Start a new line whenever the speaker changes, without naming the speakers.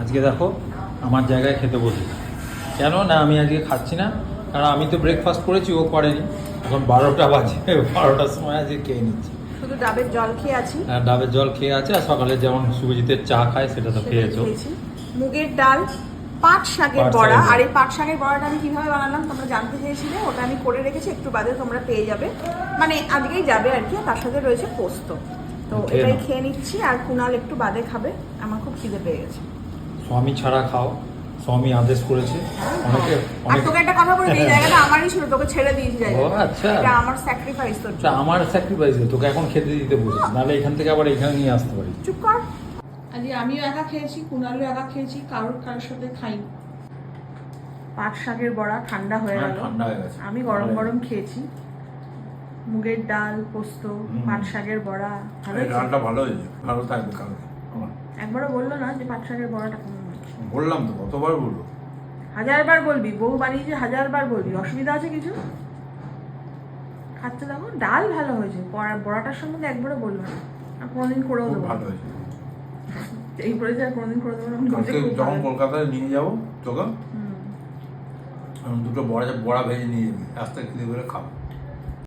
আজকে দেখো আমার জায়গায় খেতে বসেছি। কেন না আমি আজকে খাচ্ছি না, কারণ আমি তো ব্রেকফাস্ট করেছি, ও করেনি। এখন 12টা বাজে, 12টার সময় আজকে খেয়ে নিচ্ছি।
শুধু ডাবের জল খেয়ে আছি।
আর ডাবের জল খেয়ে আছে, আর সকালে যেমন সুজিতের চা খায় সেটা তো খেয়েছো।
মুগের ডাল, পাট শাকের
পাট
বড়া।
শাকের
আর এই পাট শাকের বড়াটা আমি কিভাবে বানালাম তোমরা জানতে চেয়েছিলে, ওটা আমি করে রেখেছি, একটু বাদে তোমরা পেয়ে যাবে, মানে আজকেই যাবে আর কি। তার সাথে রয়েছে পোস্ত, তো এটাই খেয়ে নিচ্ছি। আর কুনাল একটু বাদে খাবে, আমার খুব খিদে পেয়ে গেছে।
স্বামী ছাড়া খাও, স্বামী আদেশ করেছে। অনেকে
আর তোকে একটা কথা বলি, এই জায়গাটা আমারই ছিল, তোকে ছেড়ে দিয়েছি
ও
জায়গাটা।
আচ্ছা,
এটা আমার স্যাক্রিফাইস তোর জন্য।
আমার স্যাক্রিফাইস, তোকে এখন খেতে দিতে বলছি, নাহলে এখান থেকে আবার এখানে নিয়ে আসতে পারি।
চুপ কর। আজকে আমিও একা খেয়েছি, কুনালও একা খেয়েছি, কারোর সাথে খাইনি। পাট শাকের বড়া ঠান্ডা হয়ে গেল, আমি গরম গরম খেয়েছি। মুগের ডাল, পোস্ত, পাট শাকের বড়া।
ডালটা ভালো হয়েছে, ভালো থাকবে কালকে।
একবারও বললো না যে পাট শাকের বড়াটা কেমন হয়েছে?
বললাম তো, কতবার বলবো?
1000 বার বলবি, বউ বানিয়েছে 1000 বার বলবি, অসুবিধা আছে কিছু? খাচ্ছে দেখো, ডাল ভালো হয়েছে, বড়াটার সম্বন্ধে একবারও বললো না। আর কোনোদিন করেও দেবো,
ভালো হয়েছে।
এই করেছে আর কোনোদিন করে দেবো না।
কালকে যখন কলকাতায় নিয়ে যাবো তোকে, দুটো বড়া ভেজে নিয়ে যাবি, রাস্তায় খেতে পেলে খাবো।